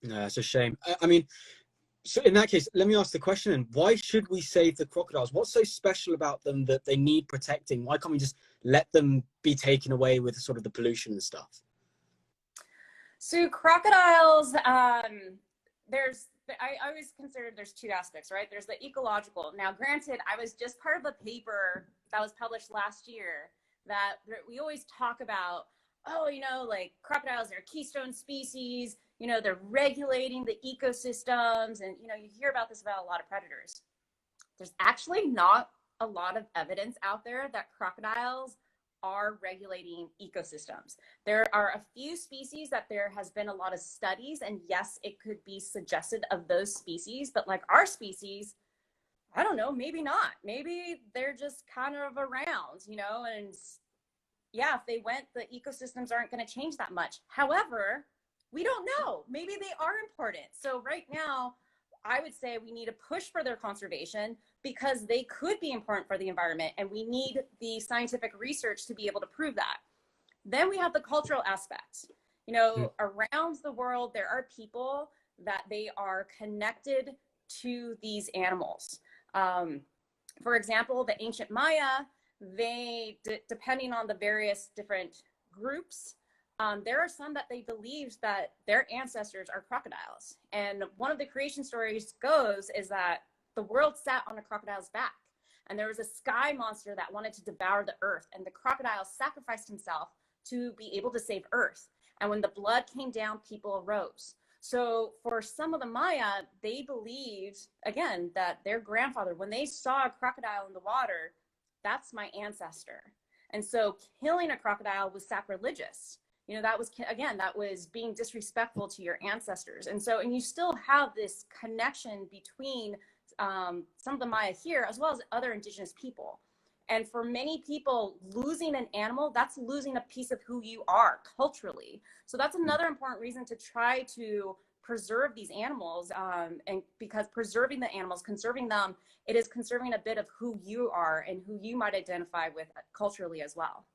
No, that's a shame. I mean, so in that case, let me ask the question, then, why should we save the crocodiles? What's so special about them that they need protecting? Why can't we just let them be taken away with sort of the pollution and stuff? So crocodiles, I always consider there's two aspects, right? There's the ecological. Now, granted, I was just part of a paper that was published last year that we always talk about, oh, like crocodiles are keystone species, they're regulating the ecosystems. And, you hear about this about a lot of predators. There's actually not a lot of evidence out there that crocodiles are regulating ecosystems. There are a few species that there has been a lot of studies, and yes, it could be suggested of those species, but like our species, I don't know, maybe not. Maybe they're just kind of around, and yeah, if they went, the ecosystems aren't going to change that much. However, we don't know. Maybe they are important. So right now, I would say we need to push for their conservation because they could be important for the environment, and we need the scientific research to be able to prove that. Then we have the cultural aspect. Around the world, there are people that they are connected to these animals. For example, the ancient Maya, they, depending on the various different groups, there are some that they believed that their ancestors are crocodiles. And one of the creation stories goes is that the world sat on a crocodile's back, and there was a sky monster that wanted to devour the earth, and the crocodile sacrificed himself to be able to save earth. And when the blood came down, people arose. So for some of the Maya, they believed, again, that their grandfather, when they saw a crocodile in the water, that's my ancestor. And so killing a crocodile was sacrilegious. That was being disrespectful to your ancestors. And you still have this connection between some of the Maya here, as well as other indigenous people. And for many people, losing an animal, that's losing a piece of who you are culturally. So that's another important reason to try to preserve these animals. And because preserving the animals, conserving them, it is conserving a bit of who you are and who you might identify with culturally as well.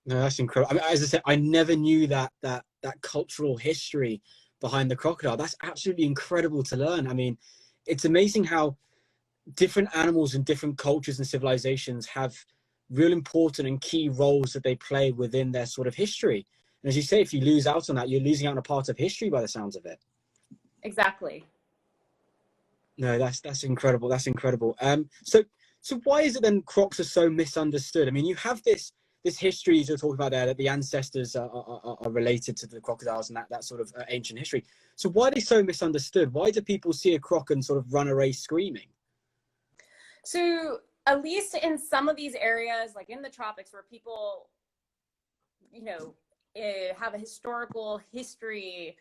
No, that's incredible. I mean, as I said, I never knew that cultural history behind the crocodile. That's absolutely incredible to learn. I mean, it's amazing how different animals and different cultures and civilizations have real important and key roles that they play within their sort of history. And as you say, if you lose out on that, you're losing out on a part of history by the sounds of it. Exactly. No, that's incredible. That's incredible. So why is it then crocs are so misunderstood? I mean, you have this history you're talking about there, that the ancestors are related to the crocodiles and that sort of ancient history. So why are they so misunderstood? Why do people see a croc and sort of run away screaming? So at least in some of these areas, like in the tropics, where people, have a historical history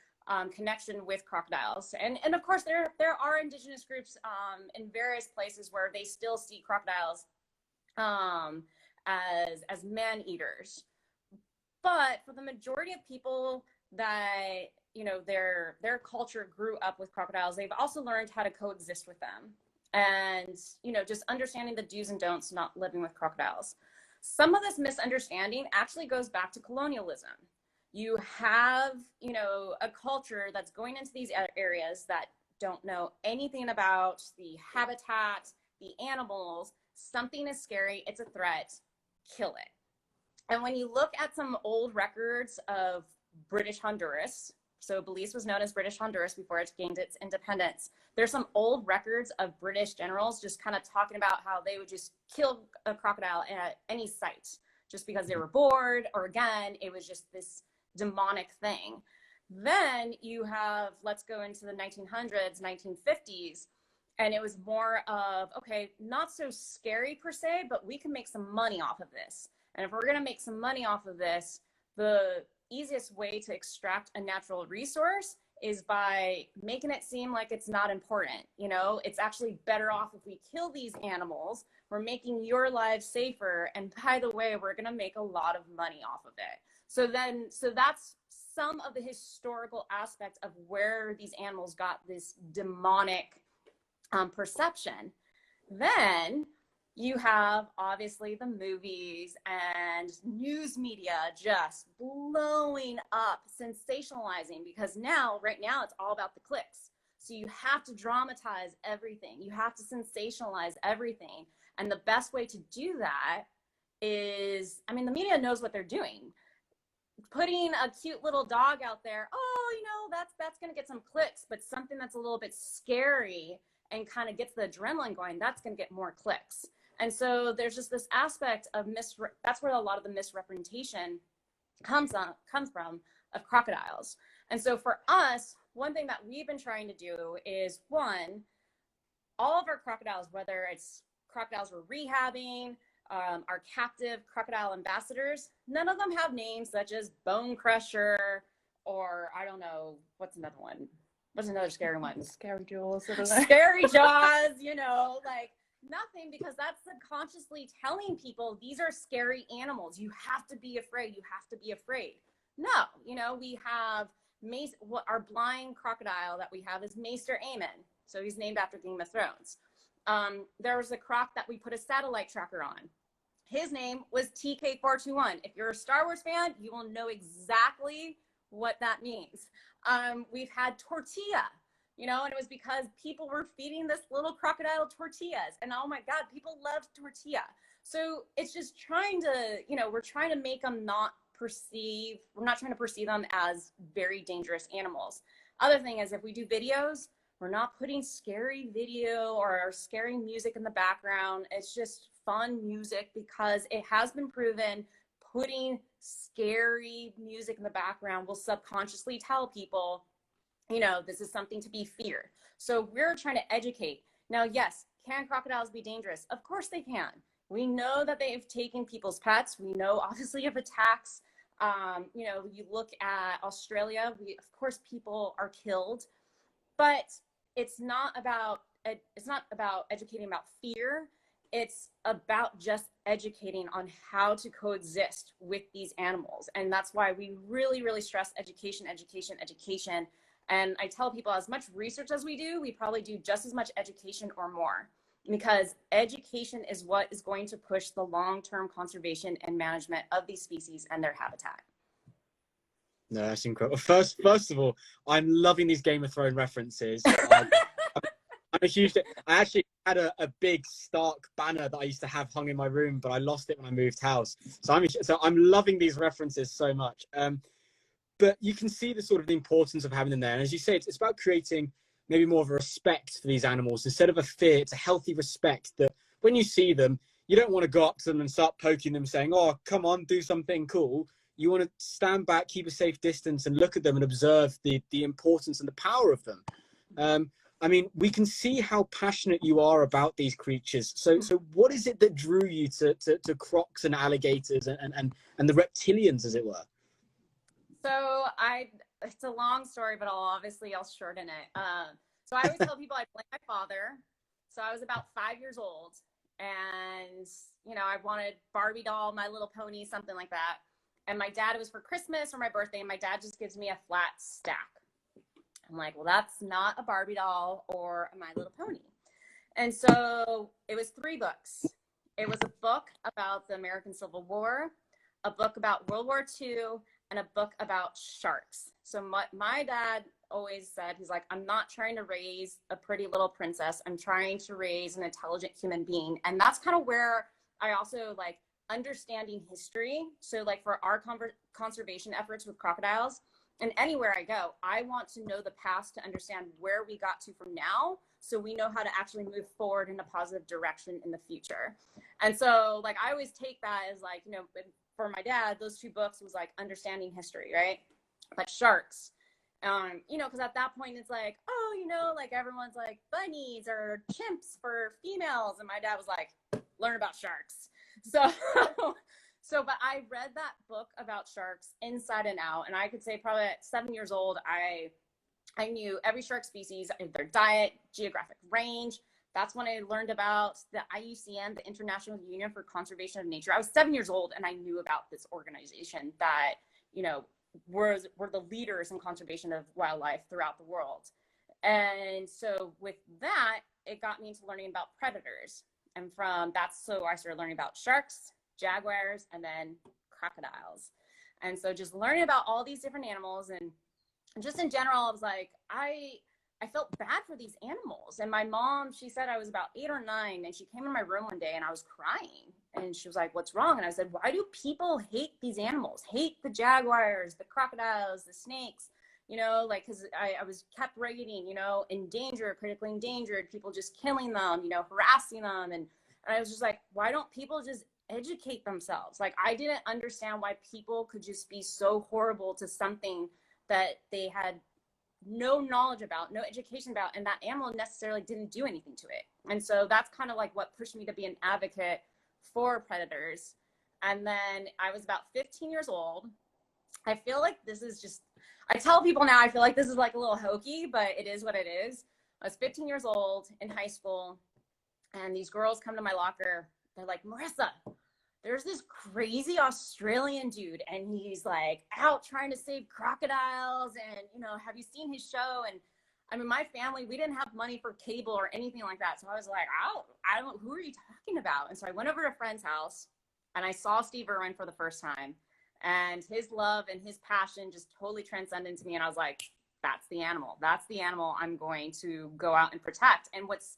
connection with crocodiles, and of course there are indigenous groups in various places where they still see crocodiles as man eaters. But for the majority of people that their culture grew up with crocodiles, they've also learned how to coexist with them, and just understanding the do's and don'ts not living with crocodiles. Some of this misunderstanding actually goes back to colonialism. You have a culture that's going into these areas that don't know anything about the habitat, the animals. Something is scary, it's a threat, kill it. And when you look at some old records of British Honduras, so Belize was known as British Honduras before it gained its independence, there's some old records of British generals just kind of talking about how they would just kill a crocodile at any site just because they were bored, or again, it was just this demonic thing. Then you have, let's go into the 1900s, 1950s, and it was more of, okay, not so scary per se, but we can make some money off of this. And if we're going to make some money off of this, the easiest way to extract a natural resource is by making it seem like it's not important. It's actually better off if we kill these animals. We're making your lives safer. And by the way, we're going to make a lot of money off of it. So that's some of the historical aspects of where these animals got this demonic perception. Then You have obviously the movies and news media just blowing up, sensationalizing, because right now it's all about the clicks. So you have to dramatize everything. You have to sensationalize everything. And the best way to do that is, I mean, the media knows what they're doing. Putting a cute little dog out there, oh, that's going to get some clicks, but something that's a little bit scary and kind of gets the adrenaline going, that's going to get more clicks. And so there's just this aspect of that's where a lot of the misrepresentation comes from, of crocodiles. And so for us, one thing that we've been trying to do is, one, all of our crocodiles, whether it's crocodiles we're rehabbing, our captive crocodile ambassadors, none of them have names such as Bone Crusher, or I don't know, what's another one? What's another scary one? Scary Jaws. Scary Jaws, like nothing, because that's subconsciously telling people these are scary animals. You have to be afraid. You have to be afraid. No, we have our blind crocodile that we have is Maester Aemon. So he's named after Game of Thrones. There was a croc that we put a satellite tracker on. His name was TK421. If you're a Star Wars fan, you will know exactly what that means. We've had Tortilla, and it was because people were feeding this little crocodile tortillas. And oh my God, people loved tortilla. So it's just trying to, we're trying to make them we're not trying to perceive them as very dangerous animals. Other thing is, if we do videos, we're not putting scary video or scary music in the background. It's just fun music, because it has been proven putting scary music in the background will subconsciously tell people, this is something to be feared. So we're trying to educate. Now, yes, can crocodiles be dangerous? Of course they can. We know that they've taken people's pets. We know obviously of attacks. You look at Australia, of course people are killed, but it's not about educating about fear. It's about just educating on how to coexist with these animals. And that's why we really, really stress education, education, education. And I tell people, as much research as we do, we probably do just as much education or more, because education is what is going to push the long-term conservation and management of these species and their habitat. No, that's incredible. First of all, I'm loving these Game of Thrones references. I'm a huge. I actually had a big Stark banner that I used to have hung in my room, but I lost it when I moved house. So I'm loving these references so much. But you can see the sort of the importance of having them there. And as you say, it's about creating maybe more of a respect for these animals instead of a fear. It's a healthy respect that when you see them, you don't want to go up to them and start poking them, saying, "Oh, come on, do something cool." You want to stand back, keep a safe distance, and look at them and observe the importance and the power of them. I mean, we can see how passionate you are about these creatures. So what is it that drew you to crocs and alligators and the reptilians, as it were? So it's a long story, but I'll shorten it. So I always tell people I blame my father. So I was about 5 years old, and I wanted Barbie doll, My Little Pony, something like that. And my dad, it was for Christmas or my birthday, and my dad just gives me a flat stack. I'm like, well, that's not a Barbie doll or a My Little Pony. And so it was 3 books. It was a book about the American Civil War, a book about World War II, and a book about sharks. So my dad always said, he's like, I'm not trying to raise a pretty little princess. I'm trying to raise an intelligent human being. And that's kind of where I also like understanding history. So like for our conservation efforts with crocodiles, and anywhere I go, I want to know the past to understand where we got to from now, so we know how to actually move forward in a positive direction in the future. And so like I always take that as like, for my dad, those 2 books was like understanding history, right? Like sharks, because at that point it's like, oh, like everyone's like bunnies or chimps for females, and my dad was like, learn about sharks. But I read that book about sharks inside and out, and I could say probably at 7 years old, I knew every shark species, their diet, geographic range. That's when I learned about the IUCN, the International Union for Conservation of Nature. I was 7 years old, and I knew about this organization that, were the leaders in conservation of wildlife throughout the world. And so with that, it got me into learning about predators. And from that's so I started learning about sharks, jaguars, and then crocodiles. And so just learning about all these different animals and just in general, I was like, I felt bad for these animals. And my mom, she said I was about 8 or 9, and she came in my room one day and I was crying. And she was like, what's wrong? And I said, why do people hate these animals? Hate the jaguars, the crocodiles, the snakes, you know, like, because I was kept writing, you know, endangered, critically endangered, people just killing them, you know, harassing them. And I was just like, why don't people just educate themselves? Like, I didn't understand why people could just be so horrible to something that they had no knowledge about, no education about, and that animal necessarily didn't do anything to it. And so that's kind of like what pushed me to be an advocate for predators. And then I was about 15 years old. I feel like this is just, I tell people now, I feel like this is like a little hokey, but it is what it is. I was 15 years old in high school, and these girls come to my locker. They're like, Marissa, there's this crazy Australian dude, and he's like out trying to save crocodiles, and you know, have you seen his show? And I mean, my family, we didn't have money for cable or anything like that, so I was like, I don't, who are you talking about? And so I went over to a friend's house, and I saw Steve Irwin for the first time, and his love and his passion just totally transcended to me. And I was like, that's the animal I'm going to go out and protect. And what's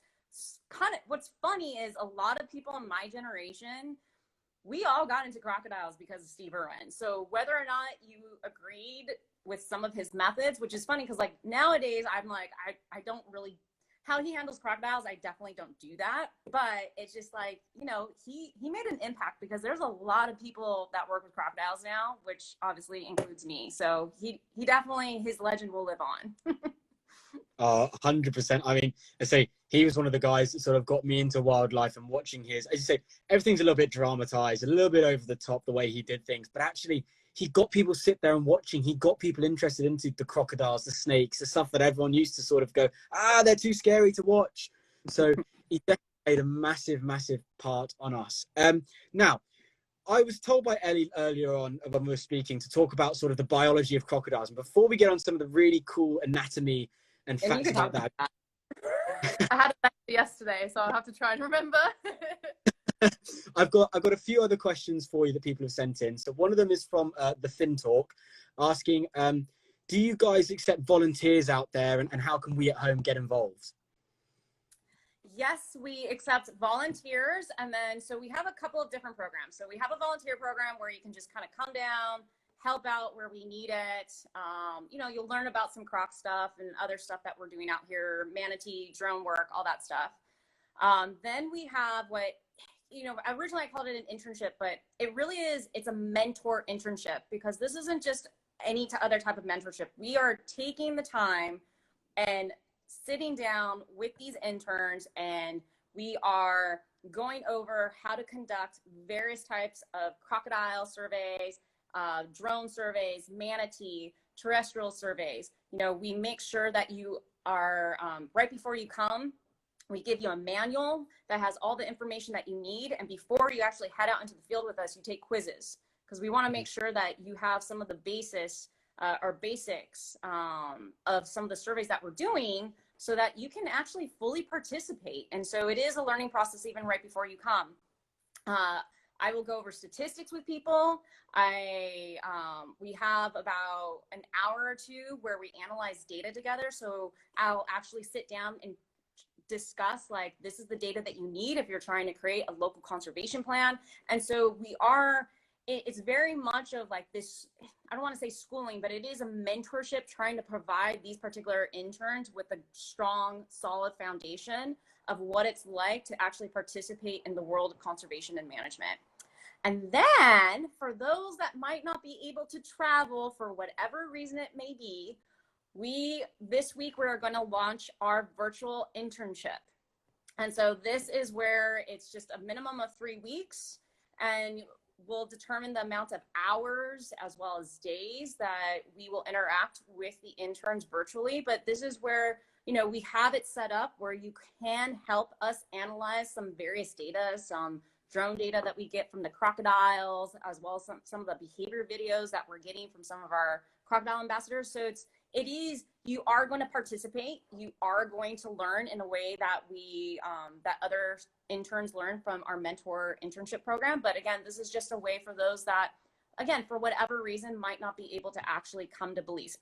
funny is a lot of people in my generation, we all got into crocodiles because of Steve Irwin. So whether or not you agreed with some of his methods, which is funny because like nowadays I'm like, I don't really, how he handles crocodiles, I definitely don't do that. But it's just like, you know, he made an impact because there's a lot of people that work with crocodiles now, which obviously includes me. So he definitely, his legend will live on. 100%. I mean, I say he was one of the guys that sort of got me into wildlife, and watching his, as you say, everything's a little bit dramatized, a little bit over the top the way he did things, but actually he got people sit there and watching. He got people interested into the crocodiles, the snakes, the stuff that everyone used to sort of go, they're too scary to watch. So he definitely played a massive part on us. Now, I was told by Ellie earlier on when we were speaking to talk about sort of the biology of crocodiles. And before we get on some of the really cool anatomy and facts about that. I had a yesterday, so I'll have to try and remember. I've got a few other questions for you that people have sent in. So one of them is from the Fin Talk, asking, do you guys accept volunteers out there, and how can we at home get involved? Yes, we accept volunteers. And then, so we have a couple of different programs. So we have a volunteer program where you can just kind of come down, help out where we need it. You know, you'll learn about some croc stuff and other stuff that we're doing out here, manatee, drone work, all that stuff. Then we have what, you know, originally I called it an internship, but it really is, it's a mentor internship, because this isn't just any other type of mentorship. We are taking the time and sitting down with these interns, and we are going over how to conduct various types of crocodile surveys, drone surveys, manatee, terrestrial surveys. You know, we make sure that you are, right before you come, we give you a manual that has all the information that you need. And before you actually head out into the field with us, you take quizzes, because we want to make sure that you have some of the basics of some of the surveys that we're doing, so that you can actually fully participate. And so it is a learning process even right before you come. I will go over statistics with people. We have about an hour or two where we analyze data together. So I'll actually sit down and discuss, like, this is the data that you need if you're trying to create a local conservation plan. And so it's very much of like this, I don't want to say schooling, but it is a mentorship, trying to provide these particular interns with a strong, solid foundation of what it's like to actually participate in the world of conservation and management. And then for those that might not be able to travel for whatever reason it may be, this week we're going to launch our virtual internship. And so this is where it's just a minimum of 3 weeks, and we'll determine the amount of hours as well as days that we will interact with the interns virtually. But this is where, you know, we have it set up where you can help us analyze some various data, some drone data that we get from the crocodiles, as well as some of the behavior videos that we're getting from some of our crocodile ambassadors. So it is, you are going to participate, you are going to learn in a way that that other interns learn from our mentor internship program. But again, this is just a way for those that, again, for whatever reason, might not be able to actually come to Belize.